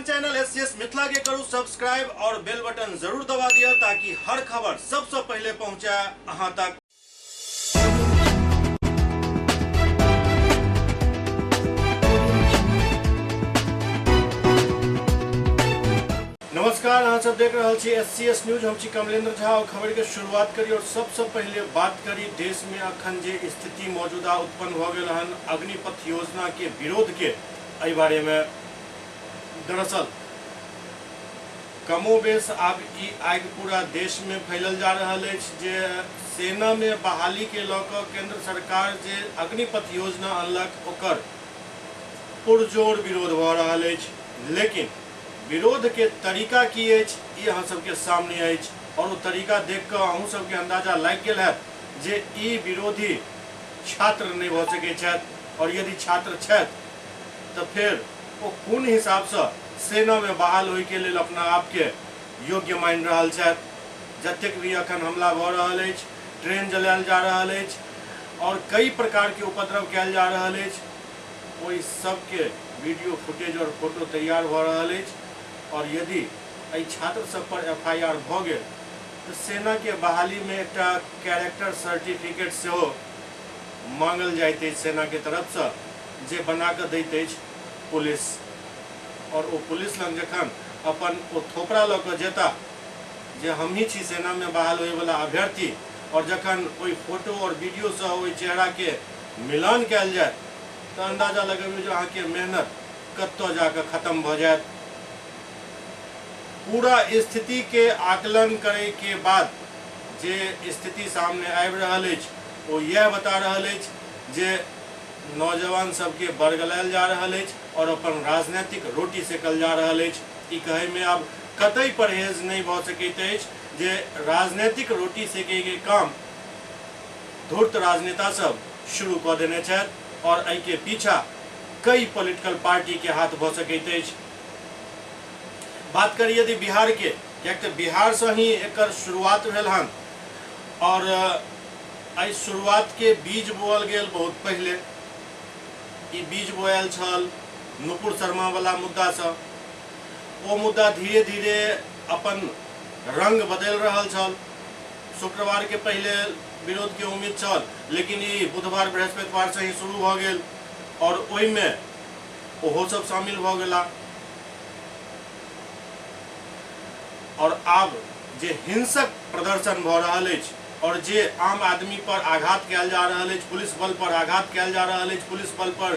अपन channel SCS Mithila के करू subscribe और बेल बटन जरूर दबा दिया ताकि हर खबर सबसे पहले पहुंचे अहां तक। नमस्कार, अहाँ सब देख रहे छी एससीएस न्यूज। हम छी कमलेंद्र झा और खबर के शुरुआत करी और सबसे पहले बात करी देश में अखन जे स्थिति मौजूदा उत्पन्न हो गई हन अग्निपथ योजना के विरोध के एहि बारे में। दरअसल कमोबेश आब ई आगि पूरा देश में फैलल जा रहा है जे सेना में बहाली के लऽ केंद्र सरकार जे अग्निपथ योजना अनलक ओकर पुरजोर विरोध भ रहा है। लेकिन विरोध के तरीका की अछि अहाँ सबके सामने अछि और वो तरीका देख कर अहूँ सबके अंदाजा लग गया है जे ई विरोधी छात्र नहीं भ सकै छथि और यदि छात्र छथि तो फिर वो कोन हिसाब से सेना में बहाल होय के लेल अपना आप के योग्य मान रहा छथि। जतेक भी अखन हमला भ रहा है, ट्रेन जलायल जा रहा है और कई प्रकार के उपद्रव कयल जा रहा है, ओहि सब के वीडियो फुटेज और फोटो तैयार भ रहा है। और यदि एहि छात्र सब पर एफआईआर भ गेल तो सेना के बहाली में एक कैरेक्टर सर्टिफिकेट से मांगल जाइत अछि सेना के तरफ से जे बना के दैत अछि पुलिस। और वो पुलिस लग जखन अपन ओ थोपड़ा लऽ कऽ जेता जे हम ही छी सेना में बहाल होय वाला अभ्यर्थी और जखन ओहि फोटो और वीडियो से ओहि चेहरा के मिलान कयल जाय तो अंदाजा लगेबै जे अहाँ के मेहनत कतौ जाकर खत्म भ जायत। पूरा स्थिति के आकलन करे के बाद जे स्थिति सामने आबि रहल अछि वो यह बता रहल अछि जे नौजवान सबके बरगलायल जा रहल अछि और अपन राजनीतिक रोटी सेकल जा रहल अछि। ई कहे में अब कतई परहेज नहीं भ सकैत अछि जे राजनीतिक रोटी सेके के काम धूर्त राजनेता सब शुरू कऽ देने छथि और एहि के पीछा कई पॉलिटिकल पार्टी के हाथ भ सकैत अछि। बात करी यदि बिहार के, कियाकि बिहार से ही एकर शुरुआत भेल हन और एहि शुरुआत के बीज बोअल गेल बहुत पहले। ई बीज बोयल छल नुपुर शर्मा वाला मुद्दा से। वो मुद्दा धीरे धीरे अपन रंग बदल रहल छल। शुक्रवार के पहले विरोध के उम्मीद छल लेकिन ई बुधवार बृहस्पतिवार से ही शुरू भ गेल और ओहि में ओहो सब शामिल भ गेला। और आब जे हिंसक प्रदर्शन भ रहल अछि और जे आम आदमी पर आघात कयल जा रहल अछि, पुलिस बल पर आघात कयल जा रहल अछि, पुलिस बल पर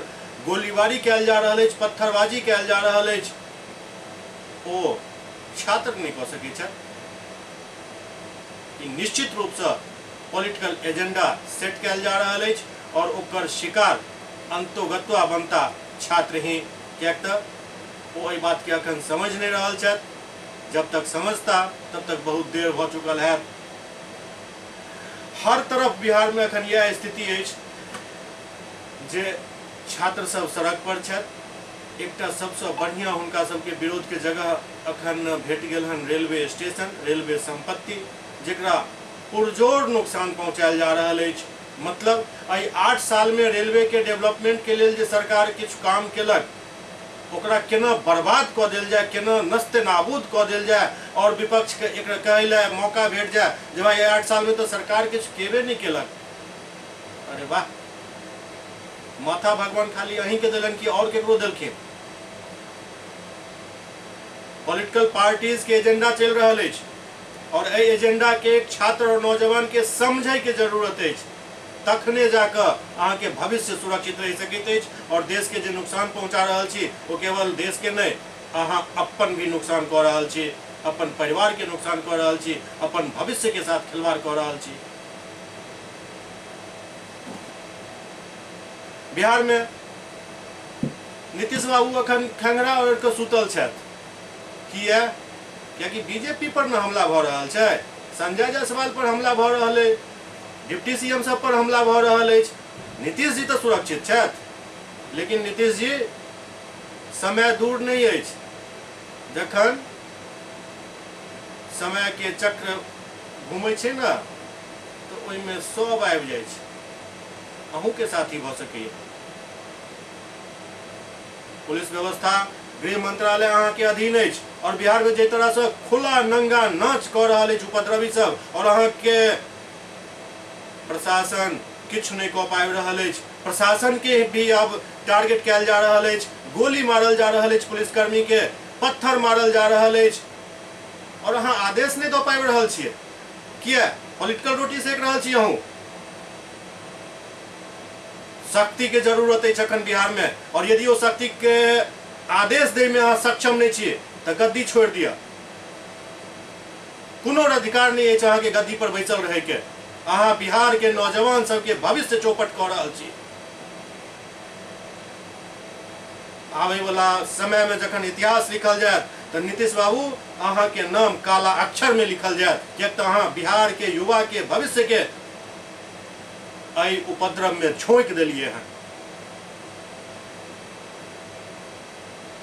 गोलीबारी कयल जा रहल अछि, पत्थरबाजी कयल जा रहल अछि, ओ छात्र नहीं कऽ सकै छथि। ई निश्चित रूप से पॉलिटिकल एजेंडा सेट कयल जा रहल अछि और ओकर शिकार अंतोगत्वा बनता छात्र ही, कियाक तऽ ओ एहि बात के अखन समझ नहीं रहल छथि। जब तक समझता तब तक बहुत देर हो चुकल है। हर तरफ बिहार में अखन यह स्थिति अछि जे छात्र सब सड़क पर छथि। एकटा सबसे बढ़िया हुनका सबके विरोध के जगह अखन भेट गेल हन रेलवे स्टेशन, रेलवे संपत्ति, जेकरा पुरजोर नुकसान पहुंचायल जा रहल अछि। मतलब एहि 8 साल में रेलवे के डेवलपमेंट के लेल जे सरकार किछु काम केलक ओकरा केना बर्बाद कऽ देल जाए, केना नस्ते नाबूद कऽ देल जाए और विपक्ष के एकरा कहै ले मौका भेट जाए जे भाई 8 साल में तो सरकार किछु केबे नहीं केलक। अरे वाह, माथा भगवान खाली अहीं के देलन कि और केकरो देलखिन? पॉलिटिकल पार्टीज के एजेंडा चल रहल अछि और एहि एजेंडा के एक छात्र और नौजवान के समझे के जरूरत अछि, तखने जाकर अहाँ के भविष्य सुरक्षित रह सकैत अछि। और देश के जे नुकसान पहुंचा रहल छी वो केवल देश के नहीं, अहाँ अपन भी नुकसान कऽ रहल छी, अपन परिवार के नुकसान कऽ रहल छी, अपन भविष्य के साथ खिलवाड़ कऽ रहल छी। बिहार में नीतीश बाबू अखन खंगरा ओढ़ के सुतल छथि। कियाकि बीजेपी पर न हमला भ रहल छै, संजय जायसवाल पर हमला भ रहल है, डिप्टी सीएम सब पर हमला भ रहल अछि। नीतीश जी तो सुरक्षित छथि लेकिन नीतीश जी समय दूर नहीं अछि। जखन समय के चक्र घूमै छै न तो ओहि में सब आबि जाइ छै। अहूँ के साथी भ सकैए। पुलिस व्यवस्था गृह मंत्रालय अहाँ के अधीन अछि और बिहार में जे तरह से खुला नंगा नाच कऽ रहल अछि उपद्रवी सब और अहाँ के प्रशासन किछु नहीं कऽ पाबि रहल अछि। प्रशासन के भी अब टारगेट कयल जा रहल अछि, गोली मारल जा रहल अछि, पुलिसकर्मी के पत्थर मारल जा रहल अछि और अहाँ आदेश नहीं दऽ पाबि रहल छियै। किया पॉलिटिकल रोटी सेक रहल छी अहूँ? शक्ति के जरूरत अछि अखन बिहार में और यदि वो शक्ति के आदेश दे में अहाँ सक्षम नहीं छियै तऽ गद्दी छोड़ दिया। कोनो अधिकार नहीं अछि अहाँ के गद्दी पर बैसल रहे के। अहाँ बिहार के नौजवान सबके भविष्य चौपट कऽ रहल छी। आबै वाला समय में जखन इतिहास लिखल जायत तो नीतीश बाबू अहाँ के नाम काला अक्षर में लिखल जायत, कियाक तऽ अहाँ बिहार के युवा के भविष्य के एहि उपद्रव में झोंक देलिए हैं।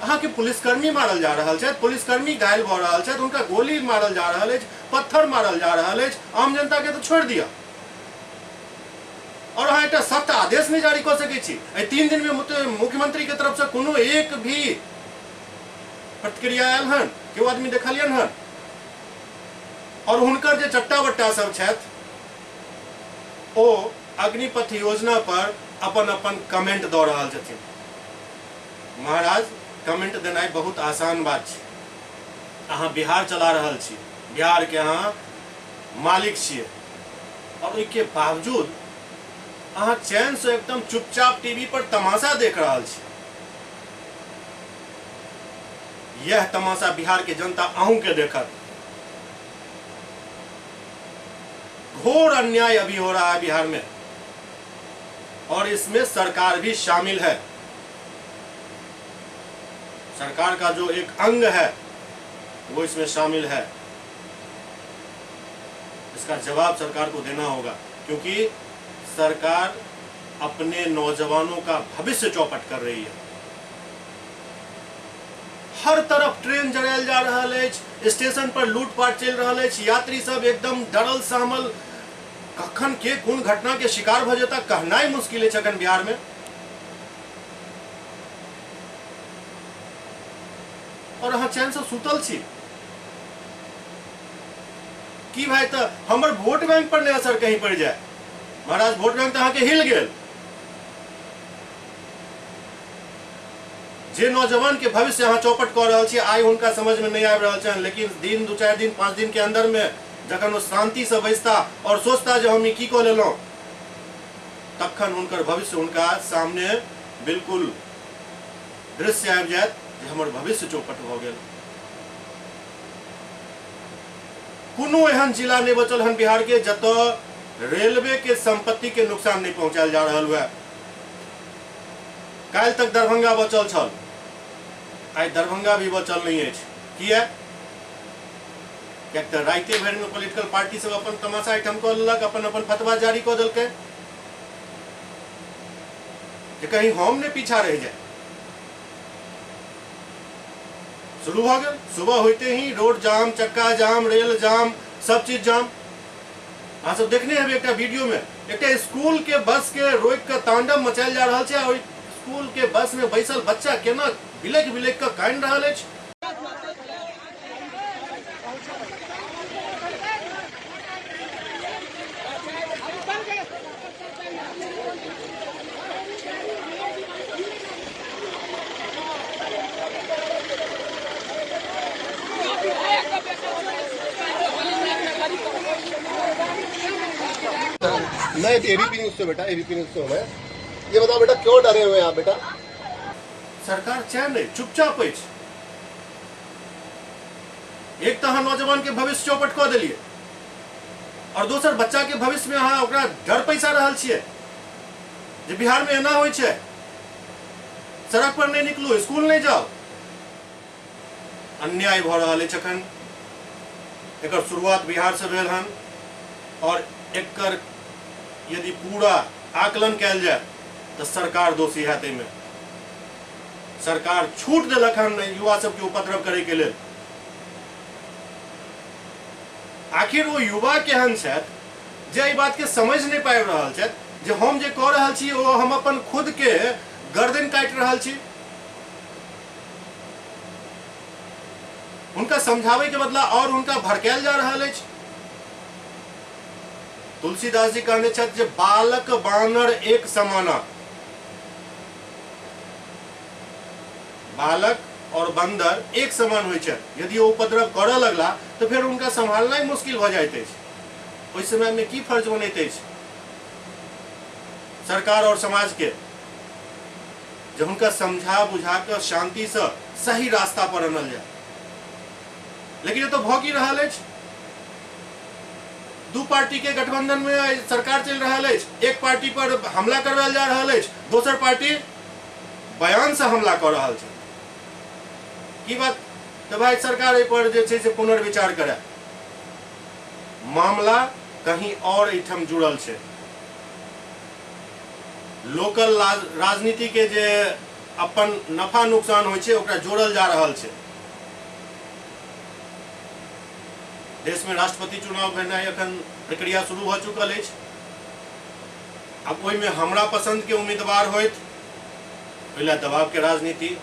अहाँ के पुलिसकर्मी मारल जा रहल छथि, पुलिसकर्मी घायल भऽ रहल छथि, हुनका गोली मारल जा रहल अछि, पत्थर मारल जा रहल अछि, आम जनता के तो छोड़ दिया और अहाँ एक सख्त आदेश नहीं जारी कर सकै छी। 3 दिन में मुख्यमंत्री के तरफ से कोनो एक भी प्रतिक्रिया आयल हन केओ आदमी देखलियन हन और हुनकर जे चट्टा बट्टा सब छथि ओ अग्निपथ योजना पर अपन अपन कमेंट दऽ रहल छथिन। महाराज कमेंट देनाइ बहुत आसान बात छै। अहाँ बिहार चला रहल छी, बिहार के अहाँ मालिक छियै और ओइके बावजूद अहाँ चैन से एकदम चुपचाप टीवी पर तमाशा देख रहल छी। यह तमाशा बिहार के जनता अहूं के देखत। घोर अन्याय अभी हो रहा है बिहार में और इसमें सरकार भी शामिल है। सरकार का जो एक अंग है वो इसमें शामिल है। इसका जवाब सरकार को देना होगा क्योंकि सरकार अपने नौजवानों का भविष्य चौपट कर रही है। हर तरफ ट्रेन जरायल जा रहल अछि, स्टेशन पर लूटपाट चल रहल अछि, यात्री सब एकदम डरल सहमल, कखन के कोन घटना के शिकार भ जेता कहनाइ मुश्किल अछि अखन बिहार में। और अहाँ चैन से सुतल छी की भाई तऽ हमर वोट बैंक पर नहीं असर कहीं पड़ जाए। महाराज वोट बैंक तो अहाँ के हिल गेल। जे नौजवान के भविष्य अहाँ चौपट कऽ रहल छी आइ हुनका समझ में नहीं आबि रहल छनि, लेकिन दिन 2-4 दिन 5 दिन के अंदर में जखन वो शांति से बैसता और सोचता जो हम की कऽ लेलहुँ तखन हुनकर भविष्य हुनका सामने बिल्कुल दृश्य आबि जायत जे हमर भविष्य चौपट भऽ गेल। कोनो एहन जिला नहीं बचल हन बिहार के जतऽ रेलवे के संपत्ति के नुकसान नहीं पहुंचायल जा रहल हुए। काल्हि तक दरभंगा बचल छल, आइ दरभंगा भी बचल नहीं अछि। किया? कियाक तऽ राइते भरि में पॉलिटिकल पार्टी सब अपन तमाशा आइटम कऽ लेलक, अपन अपन फतवा जारी कऽ देलकै जे कहीं हम ने पीछा रह जाए। शुरू हो गया सुबह होते ही रोड जाम, चक्का जाम, रेल जाम, सब चीज जाम। अहाँ सब देखने हैं एक वीडियो में एक स्कूल के बस के रोक के तांडव मचायल जा रहा है। स्कूल के बस में बैसल बच्चा केना बिलक बिलक के कानि रहल अछि। मैं एबीपी न्यूज से बेटा, एबीपी न्यूज से हूँ मैं। ये बताओ बेटा क्यों डरे हुए हैं आप बेटा? सरकार चैन नहीं, चुपचाप अछि। एक तो अहाँ नौजवान के भविष्य चौपट कऽ देलिए और दोसर बच्चा के भविष्य में अहाँ ओकरा डर पैसा रहल छियै जे बिहार में एना होइ छै, सड़क पर नहीं निकलू, स्कूल नहीं जाओ। अन्याय भऽ रहल अछि अखन। एकर शुरुआत बिहार से भेल हन और एकर यदि पूरा आकलन कयल जाए तो सरकार दोषी है। में सरकार छूट देलक हन युवा सबके उपद्रव करे के लेल। आखिर वो युवा केहन छथि जे एहि बात के समझ नहीं पाबि रहल छथि जे हम जे कऽ रहल छी ओ हम अपन खुद के गर्दन काटि रहल छी। उनका समझावे के बदला और उनका भड़कायल जा रहा है। तुलसीदास जी कहने छथि जे बालक बानर एक समाना। बालक और बंदर एक समान होइ छै। यदि वो उपद्रव करऽ लगला तो फिर उनका संभालना ही मुश्किल भ जाइत अछि। ओहि समय में की फर्ज बनैत अछि सरकार और समाज के, जे हुनका समझा बुझा कर शांति से सही रास्ता पर आनल जाए। लेकिन ये तो भऽ की रहल अछि, दू पार्टी के गठबंधन में सरकार चल रहा है। एक पार्टी पर हमला करवायल जा रहा है, दोसर पार्टी बयान से हमला कर रहा है। की बात तो भाई सरकार एहि पर जे छै से पुनर्विचार करे। मामला कहीं और एहिठाम जुड़ल छै। लोकल राजनीति के जे अपन नफा नुकसान होइ छै ओकरा जोड़ल जा रहल छै। देश में राष्ट्रपति चुनाव भेनाइ अखन प्रक्रिया शुरू भ चुकल अछि। अब ओहि में हमरा पसंद के उम्मीदवार होइत, ओहि दबाव के राजनीति।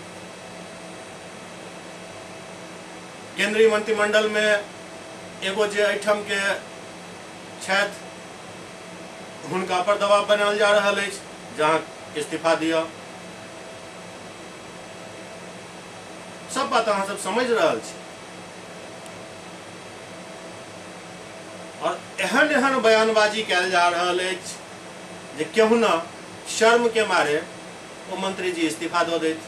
केंद्रीय मंत्रिमंडल में एगो जे एहिठाम के छथि हुनका पर दबाव बनायल जा रहल अछि, जहाँ इस्तीफा दिया। सब बात अहाँ सब समझ रहल छी। और एहन एहन बयानबाजी कैल जा रहल अछि जे केहुना शर्म के मारे वो मंत्री जी इस्तीफा दो देत।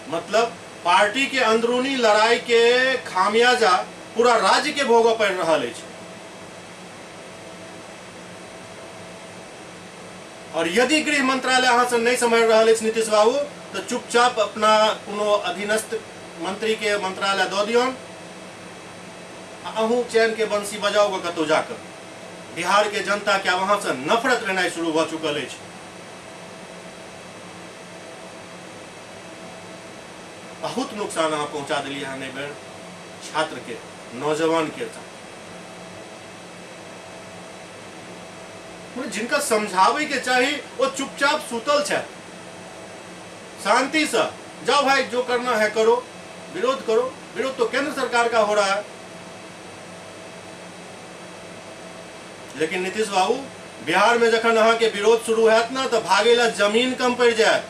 मतलब पार्टी के अंदरूनी लड़ाई के खामियाजा पूरा राज्य के भोगऽ पड़ि रहल अछि। और यदि गृह मंत्रालय अहाँ से नहीं सम्हारि रहल अछि नीतीश बाबू, तो चुपचाप अपना कोनो अधीनस्थ मंत्री के मंत्रालय दऽ दियौन, अहूँ चैन के बंसी बजाओ कतौ जाकर। बिहार के जनता क्या वहां से नफरत रहना शुरू भ चुकल अछि। बहुत नुकसान अहाँ पहुंचा दिलियै हन एहि बेर छात्र के, नौजवान के साथ। जिनका समझावे के चाही वो चुपचाप सुतल छथि। शांति से जाओ भाई, जो करना है करो, विरोध करो। विरोध तो केंद्र सरकार का हो रहा है। लेकिन नीतीश बाबू बिहार में जखन अहाँ के विरोध शुरू हैत ना तो भागे ला जमीन कम पड़ जाए।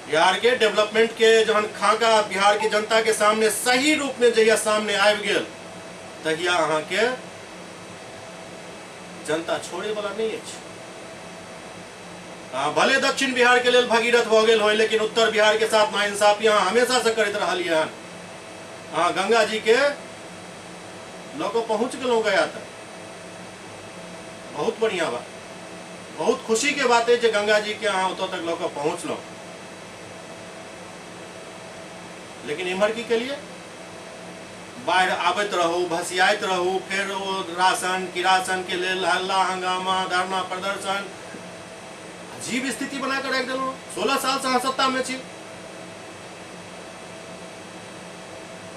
बिहार के डेवलपमेंट के जहन खाका बिहार के जनता के सामने सही रूप में जहिया सामने आबि गेल, तहिया अहाँ के जनता छोड़े वाला नहीं अछि। भले दक्षिण बिहार के लेल भगीरथ भ गेल होय, लेकिन उत्तर बिहार के साथ नाइंसाफी अहाँ हमेशा से करैत रहलियै हन। अहाँ गंगा जी के लोग पहुंच गेलो गया था। बहुत बढ़िया बात, बहुत खुशी के बात है जे गंगा जी के अहाँ ओतऽ तक लोग पहुंचलो। लेकिन इम्हर की के लिए बाढ़ आबैत रहू, भसियाइत रहू, फिर वो राशन किरासन के लेल हल्ला हंगामा, धरना प्रदर्शन, अजीब स्थिति बना कर रख दिलो। 16 साल से अहाँ सत्ता में छी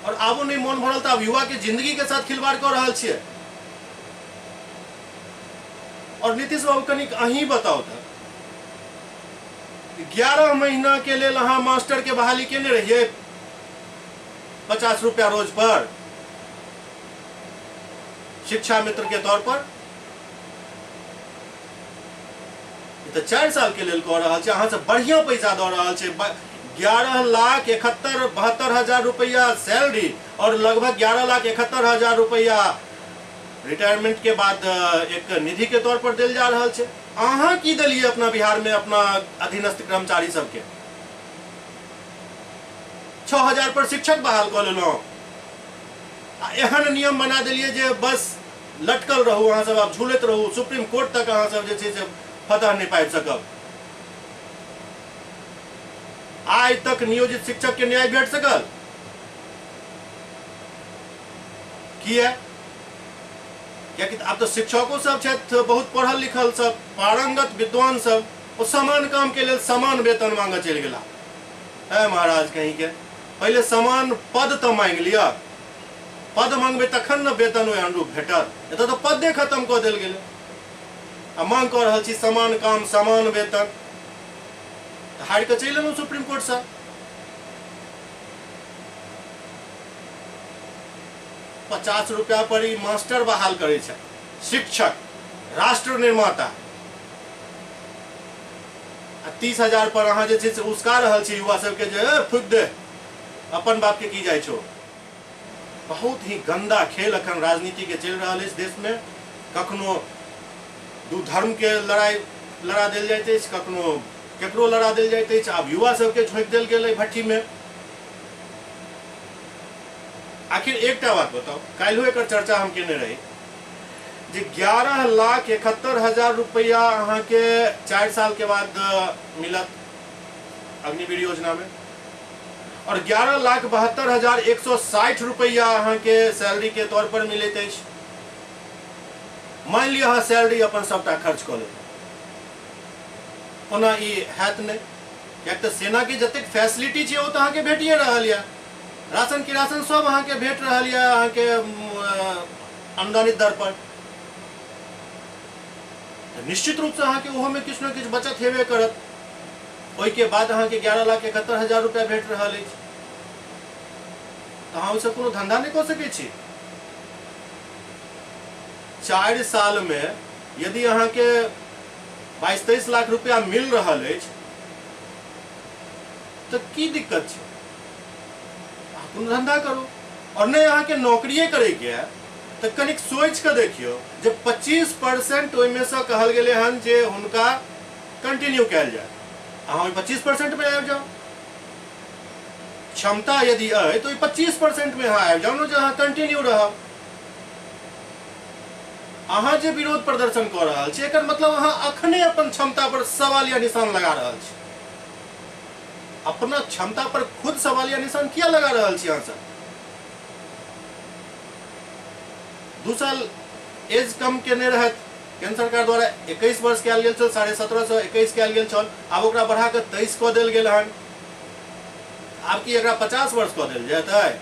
और आबो नहीं मन भरल तो अब युवा के जिंदगी के साथ खिलवाड़ कर रहा छियै। और नीतीश बाबू कनिक अहीं बताओ था, 11 महीना के लेल अहाँ मास्टर के बहाली केने रहिए 50 रुपया रोज पर, शिक्षा मित्र के तौर पर। तो 4 साल के लेल कह रहा है, अहाँ से बढ़िया पैसा दऽ रहा है। 11,71,72,000 रुपया सैलरी और लगभग 11,71,000 रुपया रिटायरमेंट के बाद एक निधि के तौर पर दिल जा रहा है। अहाँ की दिलिए अपना बिहार में अपना अधीनस्थ कर्मचारी सबके? 6,000 पर शिक्षक बहाल कर लेलहुँ। एहन नियम बना दिलिए जे बस लटकल रहू अहाँ सब, आप झूलत रहू, सुप्रीम कोर्ट तक अहाँ सब जे छै से फतह नहीं पाबि सकब। आज तक नियोजित शिक्षक के न्याय भेट सकल किया? कियाकि अब तो शिक्षकों सब छथि बहुत पढ़ल लिखल सब, पारंगत विद्वान सब, वो समान काम के लिए समान वेतन मांगे चल गेला। है महाराज कहीं के पहले समान पद तो मांग लिया, पद मांगबे तखन न वेतन ओहि अनुरूप भेटत। एतऽ तो पदे खत्म कऽ देल गेलै। आ मांग कऽ रहल छी समान काम समान वेतन। हारि कऽ चलि एलहुँ सुप्रीम कोर्ट से। 50 रुपया पर ही मास्टर बहाल करे छै, शिक्षक, राष्ट्र निर्माता। 30,000 पर अहाँ जे छै से उसका रहल छी युवा सबके जे फूक दे अपन बाप के की जाइ छो। बहुत ही गंदा खेल अखन राजनीति के चल रहा है इस देश में। कखनो दू धर्म के लड़ाई लड़ा देल जाइत अछि, कखनो केकरो लड़ा देल जाइत अछि। आब युवा सबके झोंक देल गेलै भट्ठी में। आखिर एकटा बात बताओ, काल्हि एकर चर्चा हम केने रही जे 11,71,000 रुपया अहाँ के 4 साल के बाद मिलत अग्निवीर योजना में, और 11,72,160 रुपया अहाँ के सैलरी के तौर पर मिलत अछि। मान लिअ अहाँ सैलरी अपन सबटा खर्च कऽ लेब, ओना ई हैत नहि, कियाक तऽ सेना के जतेक फैसिलिटी छै ओ तऽ अहाँ के भेटिए रहल यऽ। राशन किरासन सब अहाँ के भेट रहल यऽ अहाँ के अनुदानित दर पर। निश्चित रूप से अहाँ के ओहो में किछु ने किछु बचत हेबे करत। ओहि के बाद अहाँ के 11,71,000 रुपया भेट रहल अछि, तऽ अहाँ ओहिसँ कोनो धंधा नहि कऽ सकै छी। 4 साल में यदि अहाँ के 22-23 लाख रुपया मिल रहल अछि तऽ की दिक्कत छै? अहाँ कोनो धंधा करू। और नहीं अहाँ के नौकरिये करे के है तऽ कनिक सोच के देखियो जे 25% ओहिमे से कहल गेलै हन जे हुनका कंटिन्यू कयल जाय। अहाँ 25% में आबि जाओ। क्षमता यदि अइ तो 25% में अहाँ आबि जाओ ने, जे अहाँ कंटिन्यू रहब। अहाँ जे विरोध प्रदर्शन कऽ रहल छी एकर मतलब अहाँ अखने अपन क्षमता पर सवालिया निशान लगा रहल छी। अपना क्षमता पर खुद सवालिया निशान किया लगा रहल छी अहाँ सब? 2 साल एज कम केने रहत केंद्र सरकार द्वारा 21 वर्ष कयल गेल छल, 17.5 21 कयल गेल छल, आब ओकरा बढ़ा के 23 कऽ देल गेल हन। आब की एकरा 50 वर्ष कऽ देल जेतै?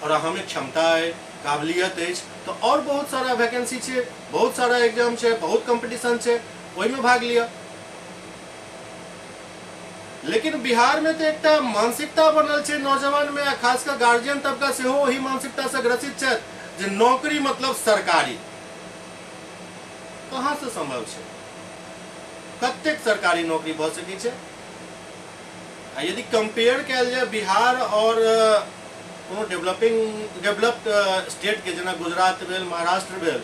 और हमें क्षमता है, काबिलियत अछि तो और बहुत सारा वैकेंसी छै, बहुत सारा एग्जाम छै, बहुत कंपटीशन छै, ओहि में भाग लिया। लेकिन बिहार में तो एक मानसिकता बनल छै नौजवान में, खासकर गार्जियन तबका सेहो वही मानसिकता से ग्रसित छै जे नौकरी मतलब सरकारी। कहाँ से संभव छै? कतेक सरकारी नौकरी भऽ सकै छै? यदि कंपेयर कयल जाय बिहार और कोनो डेवलप्ड स्टेट के, जेना गुजरात भेल, महाराष्ट्र भेल,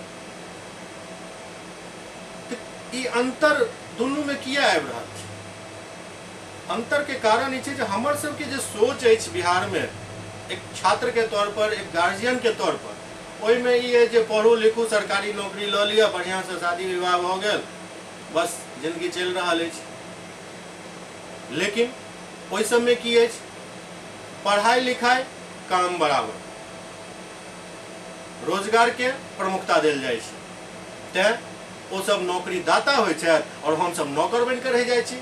तऽ ई अंतर दुनू में किया आबि रहल छै? अंतर के कारण ई छै जे हमर सबके जे सोच अछि बिहार में, एक छात्र के तौर पर, एक गार्जियन के तौर पर, ओहि में ई है जे पढ़ू लिखू, सरकारी नौकरी लऽ लिअ, बढ़िया से शादी विवाह भऽ गेल, बस जिंदगी चलि रहल अछि। लेकिन ओहि सब में की अछि? पढ़ाई लिखाई काम बराबर, रोजगार के प्रमुखता देल जाइ छै, तें ओ सब नौकरी दाता होइ छै और हम सब नौकर बन के रह जाइ छी।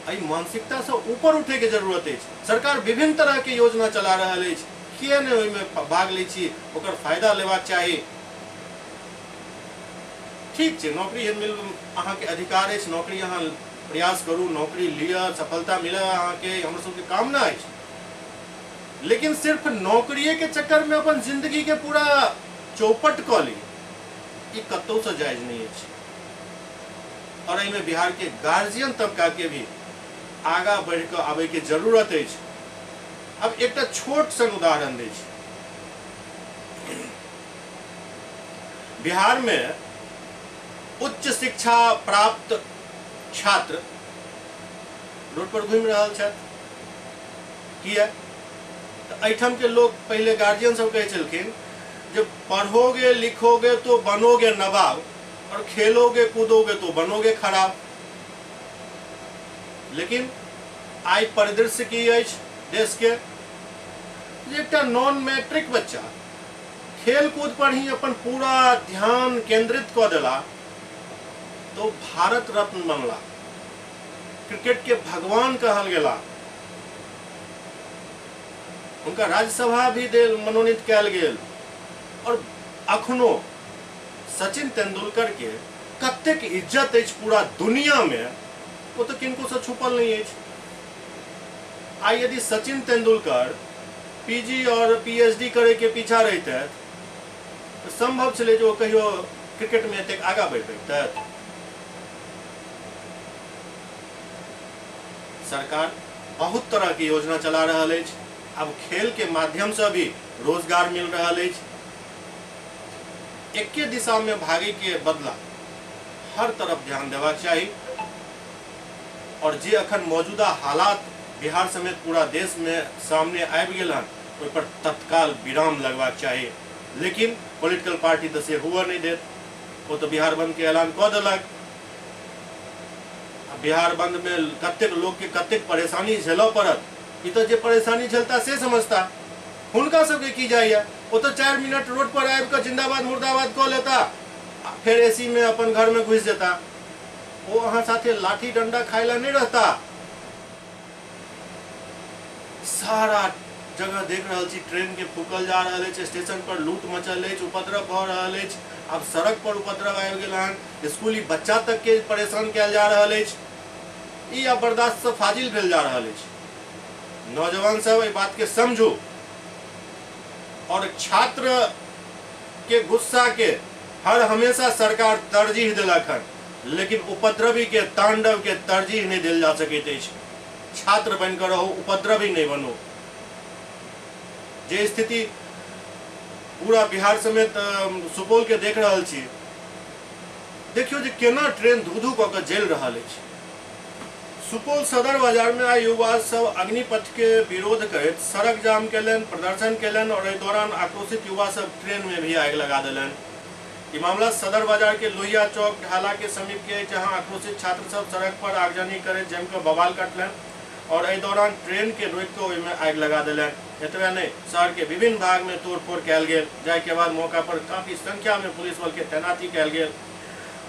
एहि मानसिकता से ऊपर उठे के जरूरत अछि। सरकार विभिन्न तरह के योजना चला रहल अछि, किए ने ओहि में भाग लै छी, ओकर फायदा लेबाक चाही। ठीक छै, नौकरी मिल अहाँ के अधिकार अछि, नौकरी अहाँ प्रयास करू, नौकरी लिअ, सफलता मिले अहाँ के, हमर सबके कामना अछि। लेकिन सिर्फ नौकरिये के चक्कर में अपन जिंदगी के पूरा चौपट कऽ ली, ई कतौ से जायज नहीं अछि। और एहिमे बिहार के गार्जियन तबका के भी आगा बढ़ के आबे के जरूरत अछि। अब एक छोट सन उदाहरण दै छी। बिहार में उच्च शिक्षा प्राप्त छात्र रोड पर घूमि रहल छथि। किया? तो एहिठाम के लोग पहले गार्जियन सब कहै छलखिन जब पढ़ोगे लिखोगे तो बनोगे नवाब, और खेलोगे कूदोगे तो बनोगे खराब। लेकिन आई परिदृश्य की अछि देश के, एक नॉन मैट्रिक बच्चा खेल कूद पर ही अपन पूरा ध्यान केंद्रित कऽ देला तो भारत रत्न बनला, क्रिकेट के भगवान कहल गेला, उनका राज्यसभा भी मनोनीत कयल गेल। और अखनो सचिन तेंदुलकर के कतेक इज्जत अछि पूरा दुनिया में, वो तो किनको से छुपल नहीं अछि। आ यदि सचिन तेंदुलकर पीजी और पीएचडी करे के पीछा रहते तो संभव छलै जे ओ कहियो क्रिकेट में एतेक आगा बढ़ि पैतै। सरकार बहुत तरह की योजना चला रहल अछि। अब खेल के माध्यम से भी रोजगार मिल रहल अछि। एके दिशा में भागे के बदला हर तरफ ध्यान देबाक चाही और जे अखन मौजूदा हालात बिहार समेत पूरा देश में सामने आबि गेल हन ओहि पर तत्काल विराम लगबाक चाही। लेकिन पॉलिटिकल पार्टी तो से हुआ नहीं देत। वो तो बिहार बंद के ऐलान कऽ देलक। बिहार बंद में कतेक लोग के कतेक परेशानी झेलऽ पड़त ई तो जे परेशानी झेलता से समझता। हुनका सबके की जाइए, वो तो 4 मिनट रोड पर आबि कऽ जिंदाबाद मुर्दाबाद कऽ लेता, फिर एसी में अपन घर में घुस जेता। वो अहाँ साथे लाठी डंडा खाय ला नहीं रहता। सारा जगह देख रहल छी ट्रेन के फूकल जा रहल अछि, स्टेशन पर लूट मचल अछि, उपद्रव भऽ रहल अछि। अब सड़क पर उपद्रव आबि गेल हन, स्कूली बच्चा तक के परेशान कयल जा रहल अछि। ई अब बर्दाश्त से फाजिल भेल जा रहल अछि। नौजवान सब एहि बात के समझू और छात्र के गुस्सा के हर हमेशा सरकार तरजीह देलक हन, लेकिन उपद्रवी के तांडव के तरजीह नहीं देल जा सकैत अछि। छात्र बनकर रहो, उपद्रवी नहीं बनो। जे स्थिति पूरा बिहार समेत सुपौल के देख रहल छी, देखियो जे केना ट्रेन धू धू कऽ के जल रहल अछि। सुपौल सदर बाजार में आइ युवा सब अग्निपथ के विरोध करैत सड़क जाम केलनि, प्रदर्शन केलनि और एहि दौरान आक्रोशित युवा सब ट्रेन में भी आगि लगा देलनि। ई मामला सदर बाजार के लोहिया चौक ढाला के समीप के, जहां आक्रोशित छात्र सब सड़क पर आगजनी करैत जम के बवाल काटलनि और एहि दौरान ट्रेन के रोकि के ओहिमे आगि लगा देलनि। एतबे नहीं, शहर के विभिन्न भाग में तोड़फोड़ कयल गेल, जाय के बाद मौका पर काफी संख्या में पुलिस बल के तैनाती कयल गेल।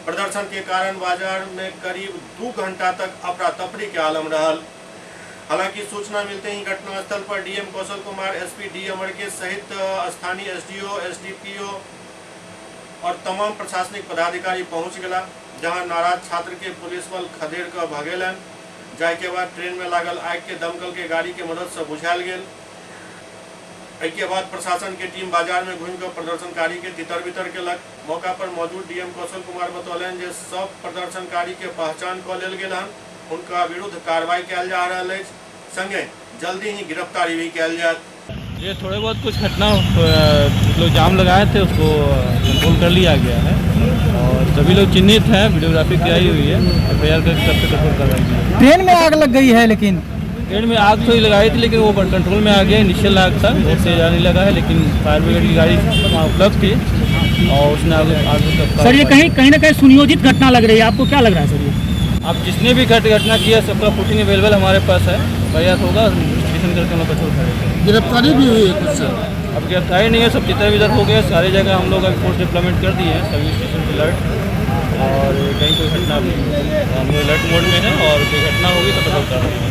प्रदर्शन के कारण बाजार में करीब 2 घंटा तक अफरा तफरी के आलम रहल। हालांकि सूचना मिलते ही घटनास्थल पर DM Kaushal Kumar, SP D अमर के सहित स्थानीय एसडीओ, एसडीपीओ और तमाम प्रशासनिक पदाधिकारी पहुंच गया, जहां नाराज छात्र के पुलिस बल खदेड़ कर भगेलन। जाय के बाद ट्रेन में लागल आग के दमकल के गाड़ी के मदद से बुझायल गेल। एहि के बाद प्रशासन के टीम बाजार में घुमि कर प्रदर्शनकारी के तितर बितर केलक। मौका पर मौजूद डीएम कौशल कुमार बतौलन जे सब प्रदर्शनकारी के पहचान कऽ लेल गेल हन, उनका विरुद्ध कार्रवाई कयल जा रहल अछि, संगे जल्दी ही गिरफ्तारी भी कयल जायत। ये थोड़े बहुत कुछ घटना लोग जाम लगाए थे, उसको कंट्रोल कर लिया गया है और सभी लोग चिन्हित हैं, वीडियोग्राफी की आई हुई है, एफआईआर करके सबसे कंट्रोल करवाई गई। ट्रेन में आग लग गई है, लेकिन ट्रेन में आग तो ही लगाई थी, लेकिन वो कंट्रोल में आ गया। इनिशियल आग था, बहुत तेज आने लगा है, लेकिन फायर ब्रिगेड की गाड़ी वहाँ उपलब्ध थी और उसने आग सर ये कहीं ना कहीं सुनियोजित घटना लग रही है, आपको क्या लग रहा है सर? ये अब जिसने भी घटना किया सबका फुटेज अवेलेबल हमारे पास है, एफआईआर होगा, इन्वेस्टिगेशन करके हम कंट्रोल करेंगे। गिरफ्तारी भी हुई है कुछ से? अब गिरफ्तारी नहीं है, सब जितना इधर हो गया, सारी जगह हम लोग फोर्स डिप्लॉयमेंट कर दिए हैं, सभी स्टेशन पे अलर्ट, और कहीं कोई घटना भी हम लोग अलर्ट मोड में है और कोई घटना होगी तो कंट्रोल कर रहे हैं।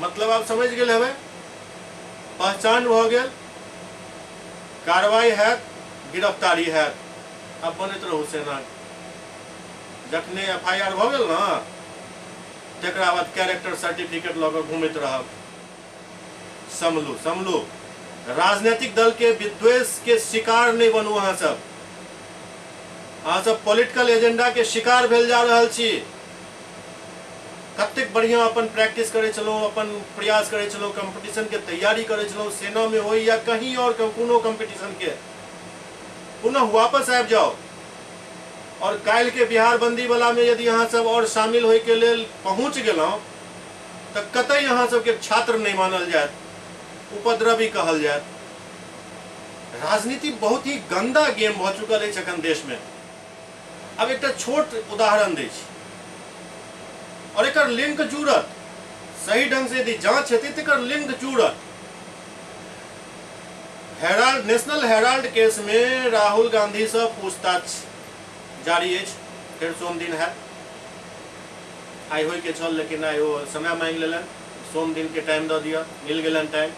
मतलब आप समझ गए हमें, पहचान हो गया, कार्रवाई है, गिरफ्तारी है। अब बनत रहो सेना, जखने एफआईआर हो गया ना तकरा बाद कैरेक्टर सर्टिफिकेट लऽ कऽ घूमैत रहब। समझलू, राजनीतिक दल के विद्वेष के शिकार नहीं बनू। अहाँ सब पॉलिटिकल एजेंडा के शिकार भेल जा रहल छी। कतेक बढ़िया अपन प्रैक्टिस करे चलो, अपन प्रयास करे चलो, कंपटीशन के तैयारी करे चलो, सेना में हो या कहीं और कोनो कंपटीशन के, पुनः वापस आबि जाओ और काल्हि के बिहार बंदी वाला में यदि अहाँ सब और शामिल होय के लेल पहुंच गेलौं तो कतई अहाँ सबके छात्र नहीं मानल जायत, उपद्रवी कहल जायत। राजनीति बहुत ही गंदा गेम भऽ चुकल अछि अखन देश में। अब एक छोट उदाहरण दै छी और एकर लिंक जुड़त, सही ढंग से यदि जांच हेतै तऽ एकर लिंक जुड़त। नेशनल हेराल्ड केस में राहुल गांधी से पूछताछ जारी अछि, फिर सोम दिन है। आइ होय के छल, लेकिन आइ वो समय मांगि लेलन, सोम दिन के टाइम दऽ दिया, मिल गेलन टाइम।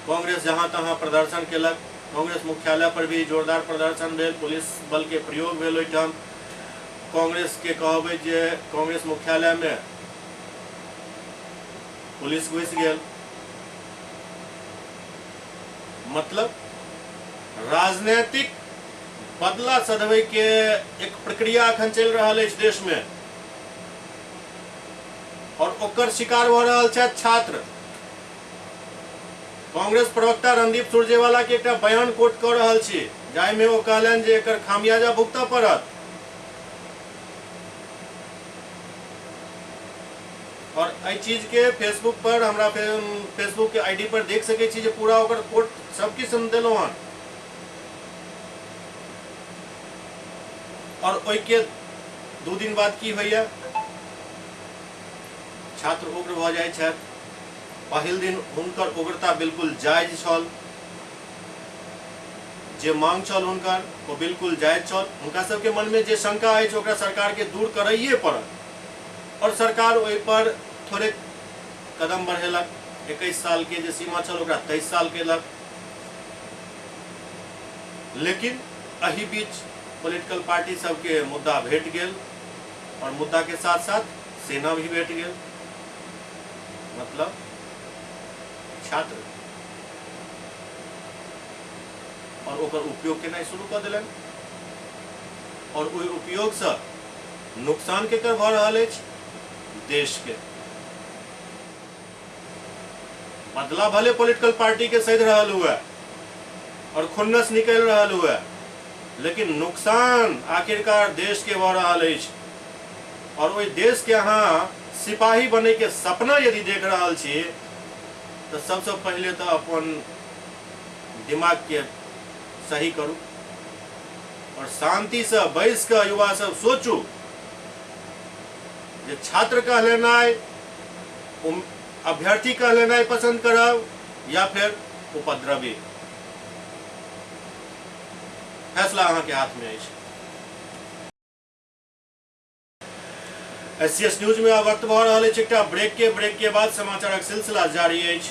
कांग्रेस जहां तहां प्रदर्शन केलक, कांग्रेस मुख्यालय पर भी जोरदार प्रदर्शन भेल, पुलिस बल के प्रयोग भेल। ओहिठाम कांग्रेस के कहबै जे कांग्रेस मुख्यालय में पुलिस घुसि गेल, मतलब राजनीतिक बदला सधबै के एक प्रक्रिया अखन चल रहा है इस देश में, और ओकर शिकार भ रहल छथि छात्र। कांग्रेस प्रवक्ता रणदीप सुरजेवाला के एक बयान कोट कर रहल छी, जाहिमे ओ कहलनि जे एकर खामियाजा भुगतऽ पड़त। और एहि चीज के फेसबुक पर हमरा फेसबुक के आईडी पर देख सकै छी जे पूरा ओकर कोट सब किछु हम देलहुँ हन। और ओहि के 2 दिन बाद की होइया, छात्र उग्र भ जाइ छथि। पहिल दिन हुनकर उग्रता बिल्कुल जायज छल, जे मांग छल हुनकर ओ बिल्कुल जायज छल। हुनका सबके मन में जे शंका अछि ओकरा सरकार के दूर करैये पड़त, और सरकार ओहि पर थोड़े कदम बढ़ेलक। 21 साल के जे सीमा छल ओकरा 23 साल केलक। लेकिन एहि बीच पॉलिटिकल पार्टी सबके मुद्दा भेट गेल, और मुद्दा के साथ साथ सेना भी भेट गेल। मतलब छात्र, और ओकर उपयोग केनाइ शुरू कर देलनि। और ओहि उपयोग से नुकसान केकर भ रहल अछि? देश के। बदला भले पॉलिटिकल पार्टी के सहि रहल हुए और खुन्नस निकल रहल हुए, लेकिन नुकसान आखिरकार देश के भ रहल अछि। और ओहि देश के अहाँ सिपाही बने के सपना यदि देख रहल छी तो सबसे पहले तो अपन दिमाग के सही करू, और शांति से बैस के युवा सब सोचू जे छात्र कह लेनाइ, अभ्यर्थी कह लेनाइ पसंद करब या फिर उपद्रवी। फैसला अहाँ के हाथ में अछि। SCS न्यूज में वक्त भ रहल अछि एकटा ब्रेक के बाद समाचारक सिलसिला जारी अछि।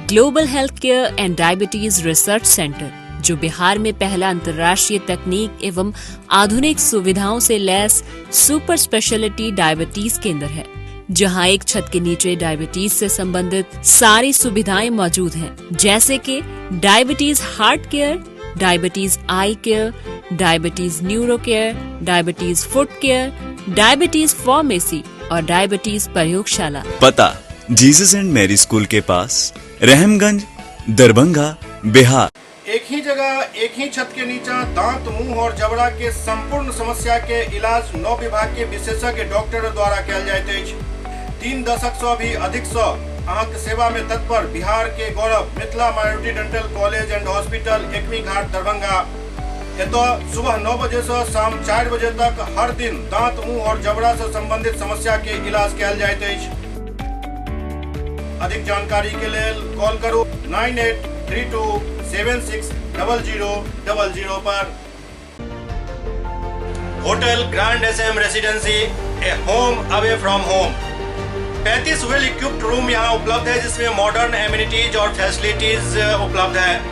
Global health care and diabetes research centre, जो बिहार में पहला अंतर्राष्ट्रीय तकनीक एवं आधुनिक सुविधाओं से लैस सुपर स्पेशलिटी डायबिटीज केंद्र है, जहां एक छत के नीचे डायबिटीज से संबंधित सारी सुविधाएं मौजूद हैं, जैसे कि diabetes heart care, diabetes eye care, diabetes neuro care, diabetes foot care, diabetes pharmacy और डायबिटीज प्रयोगशाला। पता जीसस एंड मैरी स्कूल के पास, रहमगंज, दरभंगा, बिहार। एक ही जगह एक ही छत के नीचे दांत, मुंह और जबड़ा के संपूर्ण समस्या के इलाज 9 विभाग के विशेषज्ञ डॉक्टर द्वारा कयल जाइत अछि। 3 दशक से भी अधिक से अहाँक सेवा में तत्पर बिहार के गौरव Mithila minority dental college and hospital, Ekmi Ghat, Darbhanga. एतऽ सुबह 9 बजे से शाम 4 बजे तक हर दिन दांत, मुंह और जबड़ा से संबंधित समस्या के इलाज कयल जाइत अछि। अधिक जानकारी के लेल कॉल करू 9832760000 पर। Hotel grand SM residency, A home away from home. 35 well equipped room यहाँ उपलब्ध है, जिसमें मॉडर्न एमिनिटीज और फैसिलिटीज उपलब्ध है।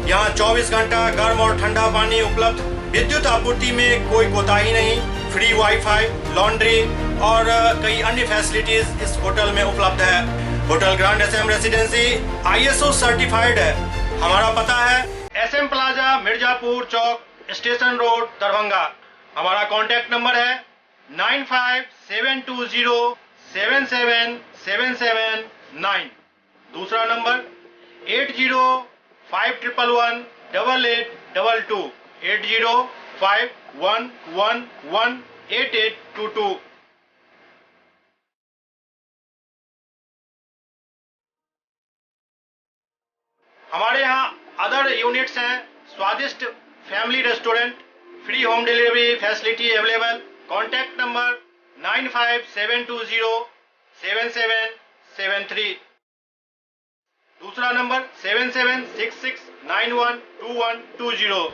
यहाँ 24 घंटा गर्म और ठंडा पानी उपलब्ध। विद्युत आपूर्ति में कोई कोताही नहीं। फ्री वाईफाई, लॉन्ड्री और कई अन्य फैसिलिटीज इस होटल में उपलब्ध है। Hotel grand SM residency ISO certified है। हमारा पता है SM plaza, Mirzapur Chowk, station road, Darbhanga. हमारा कॉन्टैक्ट नंबर है 9572077779। दूसरा नंबर 8051118822, 8051118822। हमारे यहाँ अदर यूनिट्स हैं। स्वादिष्ट family restaurant, free home delivery facility available. Contact number 9572077773। दूसरा नंबर 7766912120।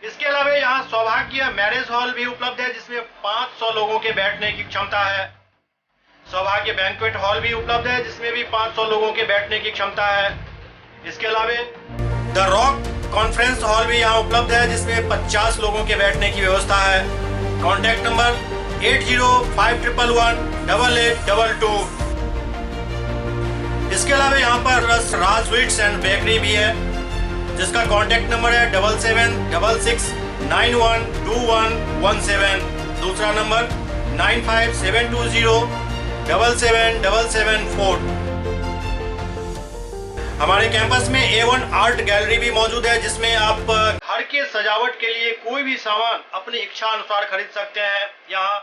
इसके अलावा यहाँ सौभाग्य मैरिज हॉल भी उपलब्ध है, जिसमें 500 लोगों के बैठने की क्षमता है। सौभाग्य बैंक्वेट हॉल भी उपलब्ध है, जिसमें भी 500 लोगों के बैठने की क्षमता है। इसके अलावा द रॉक कॉन्फ्रेंस हॉल भी यहाँ उपलब्ध है जिसमें 50 लोगों के बैठने की व्यवस्था है। Contact number 8051118822। इसके अलावा यहाँ पर राज स्वीट्स एंड बेकरी भी है जिसका कॉन्टैक्ट नंबर है 7766912117। दूसरा नंबर 9572077774। हमारे कैंपस में A1 आर्ट गैलरी भी मौजूद है जिसमें आप घर के सजावट के लिए कोई भी सामान अपनी इच्छा अनुसार खरीद सकते हैं। यहाँ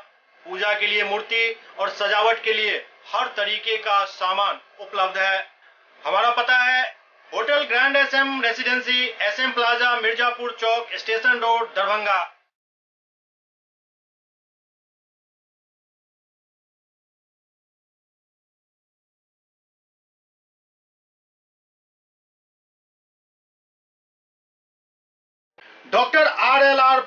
पूजा के लिए मूर्ति और सजावट के लिए हर तरीके का सामान उपलब्ध है। हमारा पता है hotel grand SM residency, SM plaza, Mirzapur Chowk, station road, Darbhanga. Doctor RLR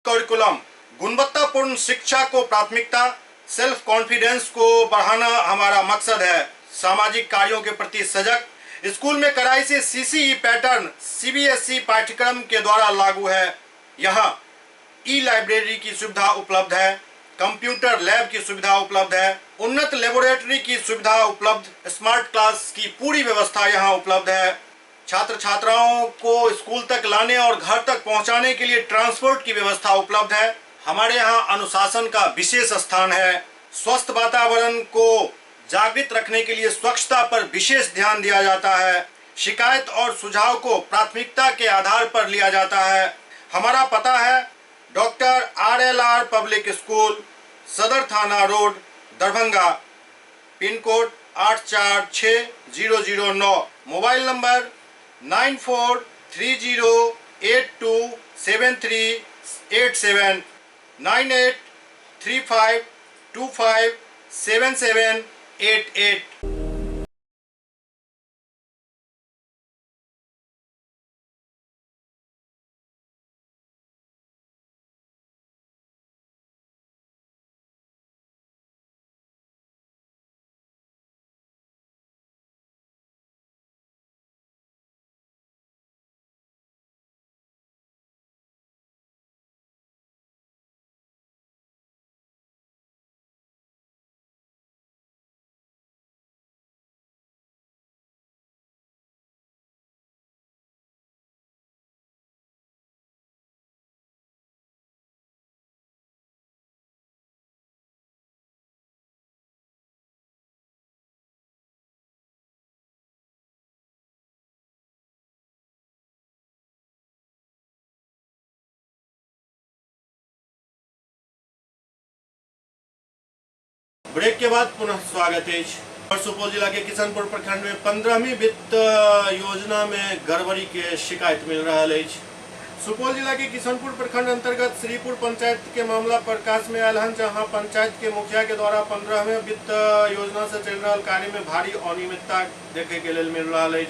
curriculum गुणवत्तापूर्ण शिक्षा को प्राथमिकता, सेल्फ कॉन्फिडेंस को बढ़ाना हमारा मकसद है। सामाजिक कार्यों के प्रति सजग। स्कूल में कड़ाई से CCE पैटर्न CBSE पाठ्यक्रम के द्वारा लागू है। यहाँ लाइब्रेरी की सुविधा उपलब्ध है, कंप्यूटर लैब की सुविधा उपलब्ध है, उन्नत लेबोरेटरी की सुविधा उपलब्ध, स्मार्ट क्लास की पूरी व्यवस्था यहाँ उपलब्ध है। छात्र छात्राओं को स्कूल तक लाने और घर तक पहुंचाने के लिए ट्रांसपोर्ट की व्यवस्था उपलब्ध है। हमारे यहाँ अनुशासन का विशेष स्थान है। स्वस्थ वातावरण को जागृत रखने के लिए स्वच्छता पर विशेष ध्यान दिया जाता है। शिकायत और सुझाव को प्राथमिकता के आधार पर लिया जाता है। हमारा पता है डॉक्टर RLR पब्लिक स्कूल, सदर थाना road, Darbhanga, pin code 846009। Mobile number 9430827387 9835257788। Break के बाद पुनः स्वागत है। और सुपौल जिला के किशनपुर प्रखंड में 15वीं वित्त योजना में गड़बड़ी के शिकायत मिल रहा है। सुपौल जिला के किशनपुर प्रखंड अंतर्गत श्रीपुर पंचायत के मामला प्रकाश में आयल है, जहां पंचायत के मुखिया के द्वारा 15वें वित्त योजना से चल रहा कार्य में भारी अनियमितता देखे के लिए मिल रहा है।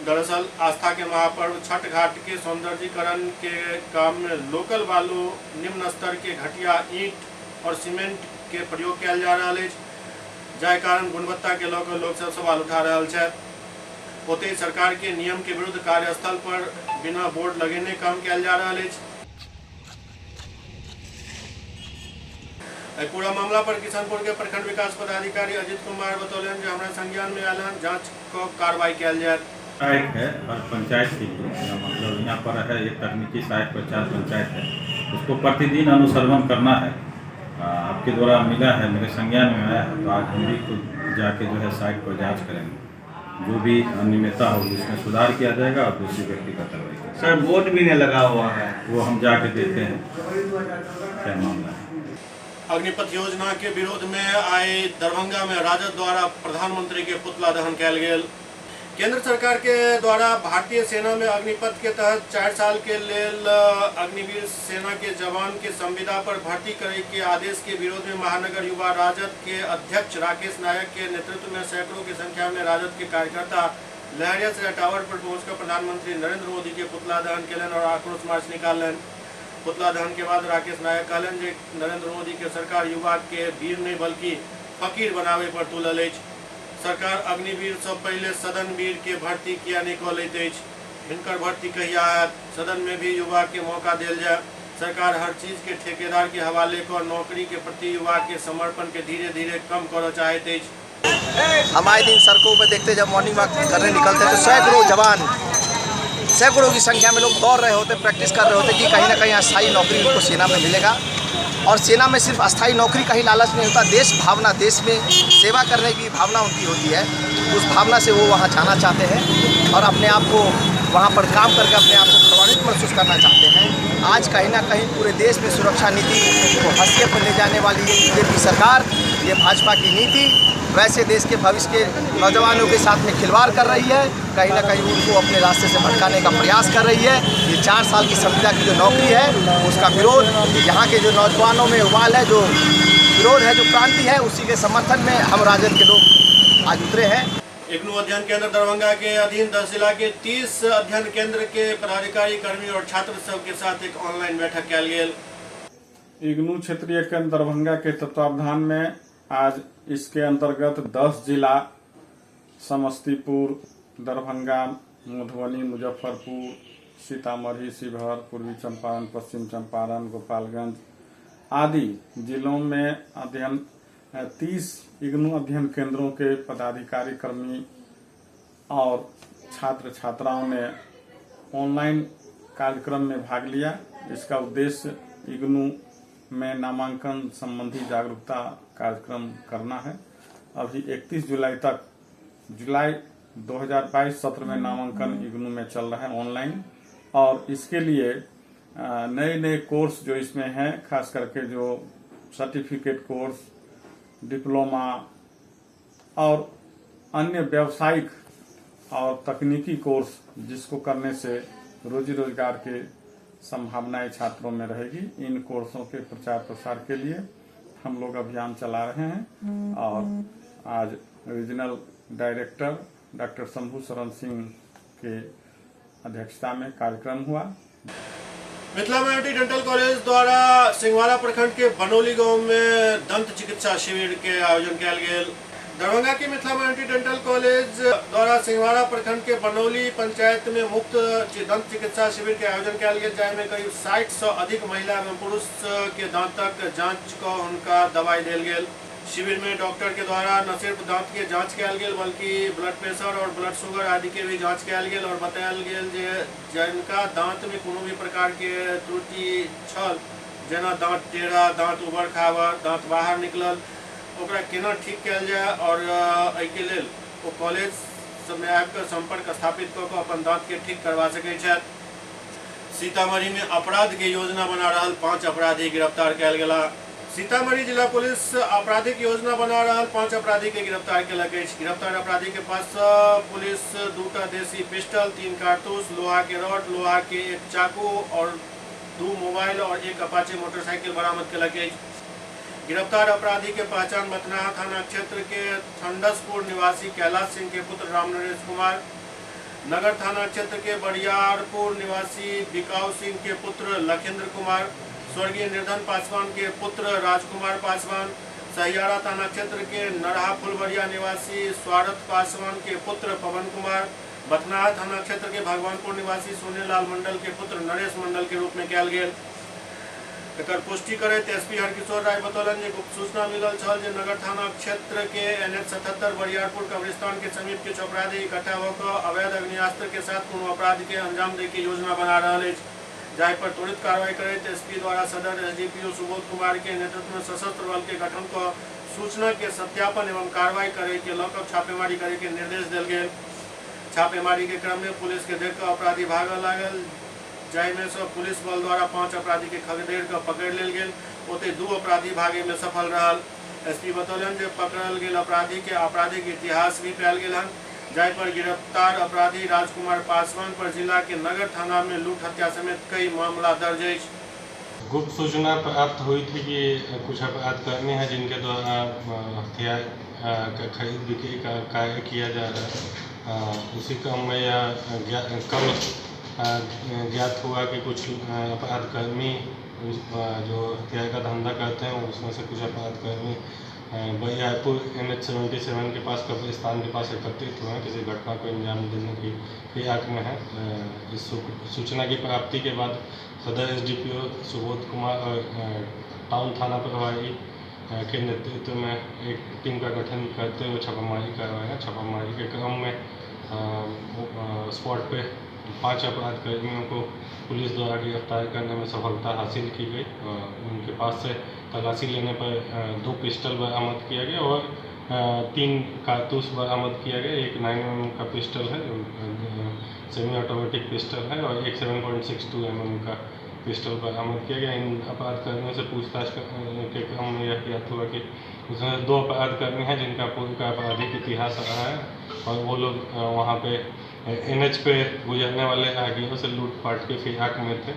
दरअसल आस्था के महापर्व छठ घाट के सौंदर्यीकरण के काम में लोकल बालू, निम्न स्तर के घटिया ईंट और सीमेंट के प्रयोग किया जा रहा है, जाय कारण गुणवत्ता के लोग सब सवाल उठा रहा है। ओते सरकार के नियम के विरुद्ध कार्यस्थल पर बिना बोर्ड लगेने काम किया जा रहा है। पूरा मामला पर किशनपुर के प्रखंड विकास पदाधिकारी अजित कुमार बतौलन जो हमारे संज्ञान में आयल जांच को कार्रवाई किया जाए। सहायक है और पंचायत के लिए मतलब यहाँ पर है एक तकनीकी सहायक 50 पंचायत है, उसको प्रतिदिन अनुसरण करना है। आपके द्वारा मिला है, मेरे संज्ञान में आया है, तो आज हम भी खुद जाके जो है साइट पर जांच करेंगे। जो भी अनियमितता होगी उसमें सुधार किया जाएगा और दूसरी व्यक्ति का कार्रवाई करेंगे। सर बोर्ड भी नहीं लगा हुआ है, वो हम जाके देखते हैं क्या मामला है। अग्निपथ योजना के विरोध में आए दरभंगा में राजद द्वारा प्रधानमंत्री के पुतला दहन किया गया। केंद्र सरकार के द्वारा भारतीय सेना में अग्निपथ के तहत 4 साल के लेल अग्निवीर सेना के जवान के संविदा पर भर्ती करे के आदेश के विरोध में महानगर युवा राजद के अध्यक्ष राकेश नायक के नेतृत्व में सैकड़ों की संख्या में राजद के कार्यकर्ता लहरिया से टावर पर पहुंचकर प्रधानमंत्री नरेंद्र मोदी के पुतला दहन केलन और आक्रोश मार्च निकालन। पुतला दहन के बाद राकेश नायक कहलन जे नरेंद्र मोदी के सरकार युवा के वीर नहीं बल्कि फकीर बनावे पर तुलल। सरकार अग्निवीर से पहले सदन वीर के भर्ती किया नहीं कह लैत। हिनकर भर्ती कहिया है, सदन में भी युवा के मौका दिल जाए। सरकार हर चीज के ठेकेदार के हवाले कर नौकरी के प्रति युवा के समर्पण के धीरे धीरे कम कर चाहते। हम आए दिन सड़कों पर देखते, जब मॉर्निंग वॉक करने निकलते तो सैकड़ों जवान, सैकड़ों की संख्या में लोग दौड़ रहे होते, प्रैक्टिस कर रहे होते कि कहीं ना कहीं अस्थायी नौकरी उनको सेना में मिलेगा। और सेना में सिर्फ अस्थायी नौकरी का ही लालच नहीं होता, देश भावना, देश में सेवा करने की भावना उनकी होती है। उस भावना से वो वहाँ जाना चाहते हैं और अपने आप को वहाँ पर काम करके अपने आप को गौरवान्वित महसूस करना चाहते हैं। आज कहीं ना कहीं पूरे देश में सुरक्षा नीति को हंसिए पर ले जाने वाली ये बीजेपी सरकार, ये भाजपा की नीति वैसे देश के भविष्य के नौजवानों के साथ में खिलवाड़ कर रही है, कहीं ना कहीं उनको अपने रास्ते से भटकाने का प्रयास कर रही है। ये 4 साल की संविदा की जो नौकरी है उसका विरोध यहाँ के जो नौजवानों में उबाल है, जो विरोध है, जो क्रांति है, उसी के समर्थन में हम राजद के लोग आज उतरे हैं। इग्नू अध्ययन केंद्र दरभंगा के अधीन 10 जिला के 30 अध्ययन केंद्र के पदाधिकारी, कर्मी और छात्र सब के साथ एक ऑनलाइन बैठक कल गेल। इग्नू क्षेत्रीय केंद्र दरभंगा के तत्वावधान में आज इसके अंतर्गत 10 जिला समस्तीपुर, दरभंगा, मधुबनी, मुजफ्फरपुर, सीतामढ़ी, शिवहर, पूर्वी चंपारण, पश्चिम चंपारण, गोपालगंज आदि जिलों में अध्ययन 30 इग्नू अध्ययन केंद्रों के पदाधिकारी, कर्मी और छात्र छात्राओं ने ऑनलाइन कार्यक्रम में भाग लिया। इसका उद्देश्य इग्नू में नामांकन संबंधी जागरूकता कार्यक्रम करना है। अभी 31 जुलाई तक, जुलाई 2022 सत्र में नामांकन इग्नू में चल रहा है ऑनलाइन, और इसके लिए नए नए कोर्स जो इसमें हैं, खास करके जो सर्टिफिकेट कोर्स, डिप्लोमा और अन्य व्यावसायिक और तकनीकी कोर्स जिसको करने से रोजी रोजगार के संभावनाएं छात्रों में रहेगी, इन कोर्सों के प्रचार प्रसार के लिए हम लोग अभियान चला रहे हैं। और आज regional director doctor Shambhu Sharan Singh के अध्यक्षता में कार्यक्रम हुआ। मिथिला माइनॉरिटी डेंटल कॉलेज द्वारा सिंघवाड़ा प्रखंड के बनौली गांव में दंत चिकित्सा शिविर के आयोजन किया गेल। दरभंगा के मिथिला माइनॉरिटी डेंटल कॉलेज द्वारा सिंघवाड़ा प्रखंड के बनौली पंचायत में मुफ्त दंत चिकित्सा शिविर के आयोजन किया गेल, जाहिमे करीब 60 से अधिक महिला एवं पुरुष के दांतक जांच को उनका दवाई देल गेल। शिविर में डॉक्टर के द्वारा न सिर्फ दांत के जांच किया गेल बल्कि ब्लड प्रेशर और ब्लड शुगर आदि के भी जांच किया गेल और बतायल गेल जे जिनका दांत में कोनो भी प्रकार के त्रुटि छल, जेना दांत टेढ़ा, दांत उबर खाबर, दांत बाहर निकलल, ओकरा केना ठीक कयल जाय और एहिके लेल ओ कॉलेज सबमे आबिकऽ संपर्क स्थापित कऽ कऽ अपन दांत के ठीक करवा सकै छथि। सीतामढ़ी में अपराध के योजना बना रहल 5 अपराधी गिरफ्तार कयल गेला। सीतामढ़ी जिला पुलिस आपराधिक योजना बना रहल 5 अपराधी के गिरफ्तार कयलक अछि। गिरफ्तार अपराधी के पास पुलिस 2टा देसी पिस्टल, 3 कारतूस, लोहा के रॉड, लोहा के 1 चाकू और 2 मोबाइल और 1 अपाचे मोटरसाइकिल बरामद कयलक अछि। गिरफ्तार अपराधी के पहचान बथनाहा थाना क्षेत्र के ठंडसपुर निवासी कैलाश सिंह के पुत्र रामनरेश कुमार, नगर थाना क्षेत्र के बरियारपुर निवासी बिकाऊ सिंह के पुत्र लखेंद्र कुमार, स्वर्गीय निर्धन पासवान के पुत्र राजकुमार पासवान, सहियारा थाना क्षेत्र के नरहा फुलबरिया निवासी स्वारथ पासवान के पुत्र पवन कुमार, बथनाहा थाना क्षेत्र के भगवानपुर निवासी सोनेलाल मंडल के पुत्र नरेश मंडल के रूप में कयल गेल। एकर पुष्टि करैत एसपी हरकिशोर राय बतौलन जे गुप्त सूचना मिलल छल जे नगर थाना क्षेत्र के NH 77 बरियारपुर कब्रिस्तान के समीप किछु अपराधी इकट्ठा होकर अवैध अग्नियास्त्र के साथ कोनो अपराध के अंजाम दे के योजना बना रहल अछि, जाहि पर त्वरित कार्रवाई करैत एसपी द्वारा सदर SDPO सुबोध कुमार के नेतृत्व में सशस्त्र बल के गठन कर सूचना के सत्यापन एवं कार्रवाई करे के लऽ छापेमारी करे के निर्देश देल गेल। छापेमारी के क्रम में पुलिस के देख अपराधी भागऽ लागल, जाहिमे से पुलिस बल द्वारा 5 अपराधी के खदेड़ कर पकड़ लेल गेल। ओते 2 अपराधी भागे में सफल रहल। एसपी बतौलन जे पकड़ल गेल अपराधी के आपराधिक इतिहास भी पायल गेल हन, जाहि पर गिरफ्तार अपराधी राजकुमार पासवान पर जिला के नगर थाना में लूट हत्या समेत कई मामला दर्ज है। गुप्त सूचना प्राप्त हुई थी कि कुछ अपराधकर्मी हैं जिनके द्वारा हथियार का खरीद बिक्री का कार्य किया जा रहा है। उसी क्रम में यह कल ज्ञात हुआ कि कुछ अपराधकर्मी जो हथियार का धंधा करते हैं उसमें से कुछ अपराधकर्मी बरियारपुर NH-77 के पास कब्रिस्तान के पास एकत्रित हुए हैं, किसी घटना को अंजाम देने की फिराक में है। इस सूचना की प्राप्ति के बाद सदर SDPO सुबोध कुमार और टाउन थाना प्रभारी के नेतृत्व में एक टीम का गठन करते हुए छापामारी करवाई है। छापामारी के क्रम में स्पॉट पे 5 अपराधकर्मियों को पुलिस द्वारा गिरफ्तार करने में सफलता हासिल की गई। उनके पास से तलाशी लेने पर 2 पिस्टल बरामद किया गया और 3 कारतूस बरामद किया गया। एक 9mm का पिस्टल है, सेमी ऑटोमेटिक पिस्टल है, और एक 7.62 mm का पिस्टल बरामद किया गया। इन अपराधकर्मियों से पूछताछ के क्रम में यह ज्ञात हुआ कि उसमें 2 अपराधकर्मी हैं जिनका पूर्व का आपराधिक इतिहास रहा है और वो लोग वहाँ पे NH पे गुजरने वाले राहगीरों से लूटपाट के फिराक में थे।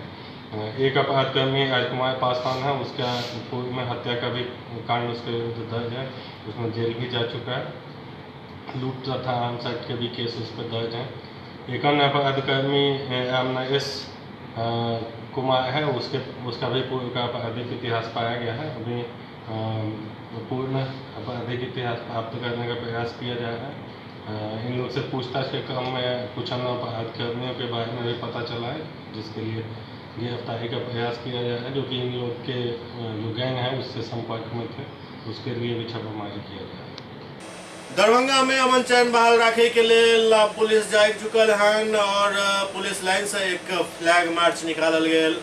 एक अपराधकर्मी राजकुमार पासवान है, उसका पूर्व में हत्या का भी कांड उसके विरुद्ध दर्ज है, उसमें जेल भी जा चुका है। लूट तथा आर्मसेट के भी केस उस पर दर्ज हैं। एक अन्य अपराधकर्मी S कुमार है, उसका भी पूर्व का आपराधिक इतिहास पाया गया है। अभी पूर्ण आपराधिक इतिहास प्राप्त करने का प्रयास किया जा रहा है। इन लोग से पूछताछ के क्रम में कुछ अन्य अपराधकर्मियों के बारे में भी पता चला है, जिसके लिए गिरफ्तारी का प्रयास किया जा रहा है, जो कि इन लोग के जो गैंग है उससे संपर्क में थे, उसके लिए भी छापामारी किया जा रहा है। दरभंगा में अमन चैन बहाल रखे के लिए पुलिस जाग चुकल हन और पुलिस लाइन से एक फ्लैग मार्च निकालल गेल।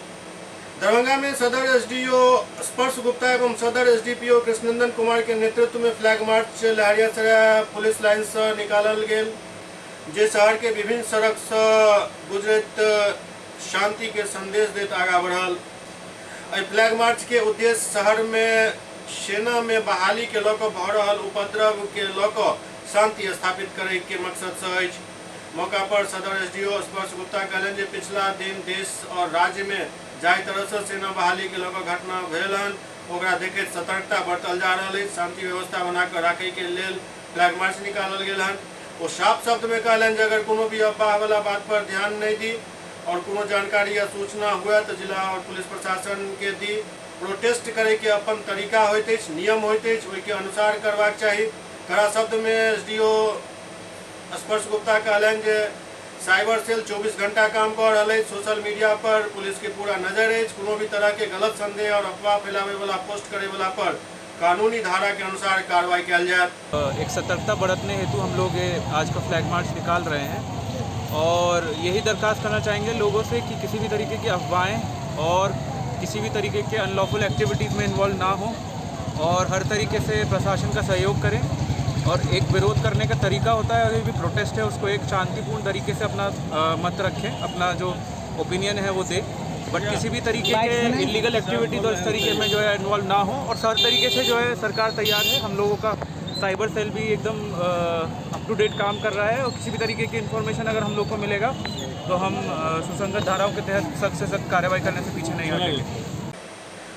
दरभंगा में सदर SDO स्पर्श गुप्ता एवं सदर SDPO कृष्णनंदन कुमार के नेतृत्व में flag march Laheriasarai police line से निकालल गेल, जे शहर के विभिन्न सड़क से गुजरत शांति के संदेश देत आगा बढ़ल। फ्लैग मार्च के उद्देश्य शहर में सेना में बहाली के लऽ कऽ भऽ रहल उपद्रव के लऽ कऽ शांति स्थापित करे के मकसद से अछि। मौका पर सदर SDO स्पर्श गुप्ता कहलन जे पिछला दिन देश और राज्य में जाहि तरह से सेना बहाली के लऽ कऽ घटना भेल हन, ओकरा देखैत सतर्कता बरतल जा रहल अछि। शांति व्यवस्था बना कऽ राखै के लेल फ्लैग मार्च निकालल गेल हन। वो साफ शब्द में कहलन जे अगर कोनो भी अफवाह वाला बात पर ध्यान नहीं दी और कोनो जानकारी या सूचना हुआ तो जिला और पुलिस प्रशासन के दी। प्रोटेस्ट करे के अपन तरीका होइत अछि, नियम होइत अछि, ओहि के अनुसार करबाक चाही। कड़ा शब्द में SDO स्पर्श गुप्ता कहलन जे साइबर सेल 24 घंटा काम कर रहा है। सोशल मीडिया पर पुलिस के पूरा नजर है। कोनो भी तरह के गलत संदेह और अफवाह फैलावे वाला पोस्ट करे वाला पर कानूनी धारा के अनुसार कार्रवाई किया जाए। एक सतर्कता बरतने हेतु हम लोग आज का फ्लैग मार्च निकाल रहे हैं और यही दरख्वास्त करना चाहेंगे लोगों से कि किसी भी तरीके की अफवाहें और किसी भी तरीके के अनलॉफुल एक्टिविटीज़ में इन्वॉल्व ना हो और हर तरीके से प्रशासन का सहयोग करें। और एक विरोध करने का तरीका होता है, अगर भी प्रोटेस्ट है उसको एक शांतिपूर्ण तरीके से अपना मत रखें, अपना जो ओपिनियन है वो दे, बट किसी भी तरीके के इलीगल एक्टिविटीज़ और इस तरीके में जो है इन्वॉल्व ना हो। और हर तरीके से जो है सरकार तैयार है, हम लोगों का साइबर सेल भी एकदम अप टू डेट काम कर रहा है और किसी भी तरीके की इन्फॉर्मेशन अगर हम लोग को मिलेगा तो हम सुसंगत धाराओं के तहत सख्त से सख्त कार्रवाई करने से पीछे नहीं हटेंगे।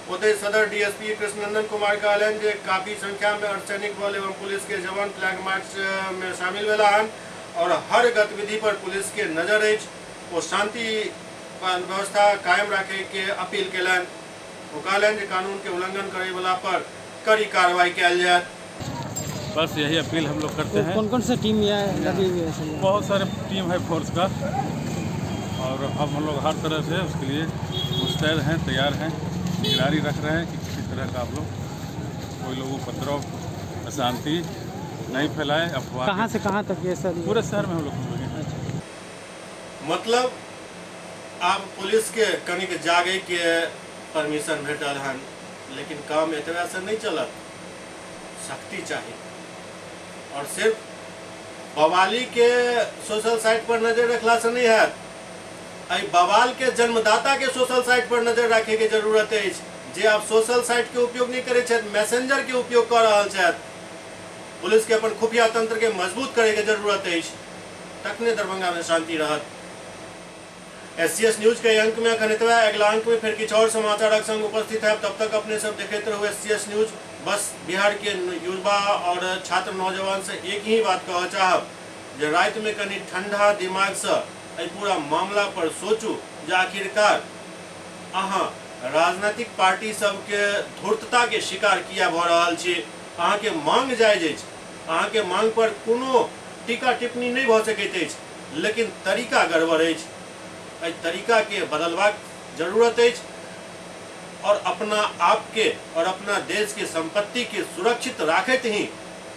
उधर सदर DSP कृष्णनंदन कुमार कहलन जे काफी संख्या में अर्धसैनिक बल एवं पुलिस के जवान फ्लैग मार्च में शामिल भेला हन और हर गतिविधि पर पुलिस के नजर अछि। वो शांति व्यवस्था कायम रखे के अपील केलन। वो कहलन जे कानून के उल्लंघन करे वाला पर कड़ी कार्रवाई कयल जाए। बस यही अपील हम लोग करते हैं। कौन कौन सा टीम लगी हुई है? बहुत सारे टीम है फोर्स का और अब हम लोग हर तरह से उसके लिए मुस्तैद हैं, तैयार हैं, निगरानी रख रहे हैं कि किसी तरह का आप लोग कोई लोग उपद्रव अशांति नहीं फैलाए। अफवाह कहाँ से कहाँ तक ये सर? पूरे शहर में हम लोग मतलब आप पुलिस के कनिक जागे के परमिशन भेटल हन, लेकिन काम एतबा से नहीं चलत, सख्ती चाहिए। और सिर्फ बवाली के सोशल साइट पर नजर रखला से नहीं है, बवाल के जन्मदाता के सोशल साइट पर नजर रखे के जरूरत है। जे आप सोशल साइट के उपयोग नहीं करे छथि, मैसेंजर के उपयोग कर रहल छथि, पुलिस के अपन खुफिया तंत्र के मजबूत करे के जरूरत है, तखने दरभंगा में शांति रहत। SCS न्यूज के अंक में अखन एतबा, अगला अंक में फिर किछु और समाचारक संग उपस्थित है। तब तक अपने सब देखते रहो SCS न्यूज। बस बिहार के युवा और छात्र नौजवान से एक ही बात कह चाहब जे रात में कनी ठंडा दिमाग से पूरा मामला पर सोचू जे आखिरकार अहाँ राजनीतिक पार्टी सबके धूर्तता के शिकार किया भ रहल छी। अहाँ के मांग जायज अछि, अहाँ के मांग पर कोनो टीका टिप्पणी नहीं भ सकैत अछि, लेकिन तरीका गड़बड़ अछि। एहि तरीका के बदलबाक जरूरत अछि और अपना आप के और अपना देश के संपत्ति के सुरक्षित राखैत ही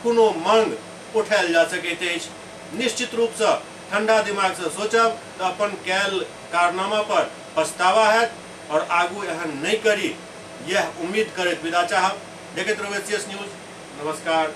कोनो मांग उठायल जा सकैत अछि। निश्चित रूप से ठंडा दिमाग से सोचब तो अपन कैल कारनामा पर पछतावा हैत और आगू एहन नहीं करी, यह उम्मीद करैत विदा चाहब। देखैत रहू CS न्यूज। नमस्कार।